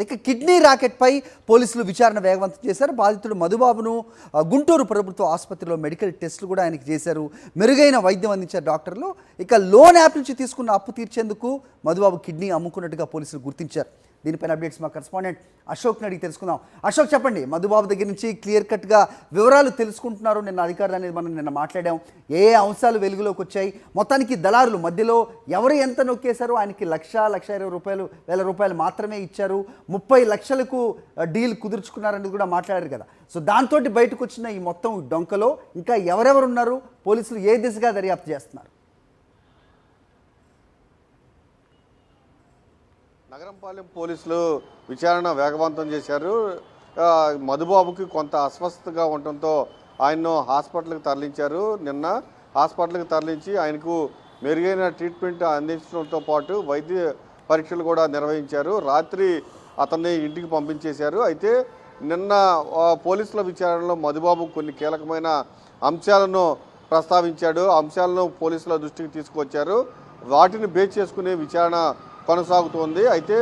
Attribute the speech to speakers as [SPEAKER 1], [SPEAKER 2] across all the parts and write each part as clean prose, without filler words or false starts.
[SPEAKER 1] ఇక కిడ్నీ రాకెట్పై పోలీసులు విచారణ వేగవంతం చేశారు. బాధితుడు మధుబాబును గుంటూరు ప్రభుత్వ ఆసుపత్రిలో మెడికల్ టెస్టులు కూడా ఆయనకి చేశారు. మెరుగైన వైద్యం అందించారు డాక్టర్లు. ఇక లోన్ యాప్ నుంచి తీసుకున్న అప్పు తీర్చేందుకు మధుబాబు కిడ్నీ అమ్ముకున్నట్టుగా పోలీసులు గుర్తించారు. దీనిపైన అప్డేట్స్ మా కరెస్పాండెంట్ అశోక్ని అడిగి తెలుసుకుందాం. అశోక్, చెప్పండి, మధుబాబు దగ్గర నుంచి క్లియర్ కట్గా వివరాలు తెలుసుకుంటున్నారు. నిన్న అధికారులు అనేది మనం నిన్న మాట్లాడాం. ఏ అంశాలు వెలుగులోకి వచ్చాయి? మొత్తానికి దళారులు మధ్యలో ఎవరు ఎంత నొక్కేశారు? ఆయనకి ₹1,20,000 రూపాయలు మాత్రమే ఇచ్చారు, 30 లక్షలకు డీల్ కుదుర్చుకున్నారని కూడా మాట్లాడారు కదా. సో దాంతో బయటకు వచ్చిన ఈ మొత్తం డొంకలో ఇంకా ఎవరెవరు ఉన్నారు? పోలీసులు ఏ దిశగా దర్యాప్తు చేస్తున్నారు?
[SPEAKER 2] నగరంపాలెం పోలీసులు విచారణ వేగవంతం చేశారు. మధుబాబుకి కొంత అస్వస్థతగా ఉండటంతో ఆయన్ను హాస్పిటల్కి తరలించారు. నిన్న హాస్పిటల్కి తరలించి ఆయనకు మెరుగైన ట్రీట్మెంట్ అందించడంతో పాటు వైద్య పరీక్షలు కూడా నిర్వహించారు. రాత్రి అతన్ని ఇంటికి పంపించేశారు. అయితే నిన్న పోలీసుల విచారణలో మధుబాబు కొన్ని కీలకమైన అంశాలను ప్రస్తావించాడు. అంశాలను పోలీసుల దృష్టికి తీసుకువచ్చారు. వాటిని బేస్ చేసుకునే విచారణ కొనసాగుతోంది. అయితే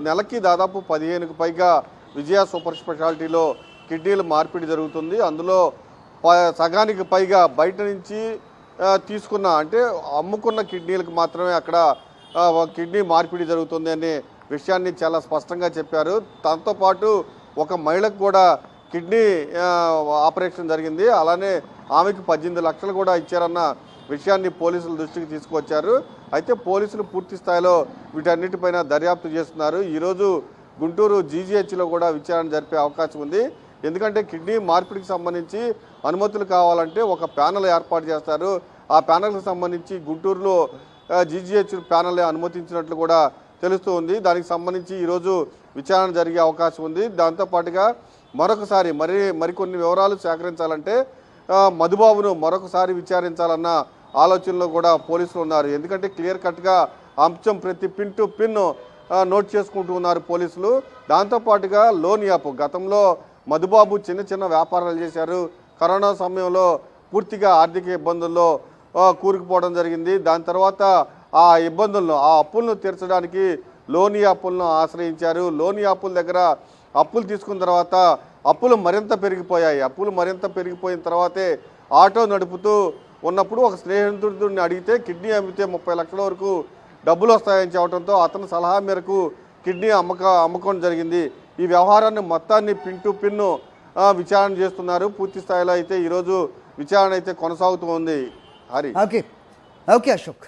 [SPEAKER 2] నెలకి దాదాపు 15కు పైగా విజయ సూపర్ స్పెషాలిటీలో కిడ్నీల మార్పిడి జరుగుతుంది. అందులో సగానికి పైగా బయట నుంచి తీసుకున్న, అంటే అమ్ముకున్న కిడ్నీలకు మాత్రమే అక్కడ కిడ్నీ మార్పిడి జరుగుతుంది అనే విషయాన్ని చాలా స్పష్టంగా చెప్పారు. దాంతోపాటు ఒక మహిళకు కూడా కిడ్నీ ఆపరేషన్ జరిగింది. అలానే ఆమెకు 18 లక్షలు కూడా ఇచ్చారన్న విషయాన్ని పోలీసుల దృష్టికి తీసుకువచ్చారు. అయితే పోలీసులు పూర్తి స్థాయిలో వీటన్నిటిపైన దర్యాప్తు చేస్తున్నారు. ఈరోజు గుంటూరు జీజీహెచ్లో కూడా విచారణ జరిపే అవకాశం ఉంది. ఎందుకంటే కిడ్నీ మార్పిడికి సంబంధించి అనుమతులు కావాలంటే ఒక ప్యానెల్ ఏర్పాటు చేస్తారు. ఆ ప్యానెల్కి సంబంధించి గుంటూరులో జీజీహెచ్ ప్యానెల్ అనుమతించినట్లు కూడా తెలుస్తూ ఉంది. దానికి సంబంధించి ఈరోజు విచారణ జరిగే అవకాశం ఉంది. దాంతోపాటుగా మరొకసారి మరికొన్ని వివరాలు సేకరించాలంటే మధుబాబును మరొకసారి విచారించాలన్న ఆలోచనలో కూడా పోలీసులు ఉన్నారు. ఎందుకంటే క్లియర్ కట్గా అంశం ప్రతి పిన్ టు పిన్ నోట్ చేసుకుంటూ ఉన్నారు పోలీసులు. దాంతోపాటుగా లోన్ యాప్, గతంలో మధుబాబు చిన్న చిన్న వ్యాపారాలు చేశారు. కరోనా సమయంలో పూర్తిగా ఆర్థిక ఇబ్బందుల్లో కూరుకుపోవడం జరిగింది. దాని తర్వాత ఆ ఇబ్బందులను, ఆ అప్పులను తీర్చడానికి లోన్ యాప్లను ఆశ్రయించారు. లోన్ యాప్ల దగ్గర అప్పులు తీసుకున్న తర్వాత అప్పులు మరింత పెరిగిపోయాయి. అప్పులు మరింత పెరిగిపోయిన తర్వాతే ఆటో నడుపుతూ ఉన్నప్పుడు ఒక స్నేహితుడిని అడిగితే కిడ్నీ అమ్మితే 30 లక్షల వరకు డబ్బులు వస్తాయని చెప్పడంతో అతని సలహా మేరకు కిడ్నీ అమ్మకం జరిగింది. ఈ వ్యవహారాన్ని మొత్తాన్ని పిన్ టు పిన్ విచారణ చేస్తున్నారు. పూర్తి స్థాయిలో అయితే ఈరోజు విచారణ అయితే కొనసాగుతూ ఉంది. హరి.
[SPEAKER 1] ఓకే అశోక్.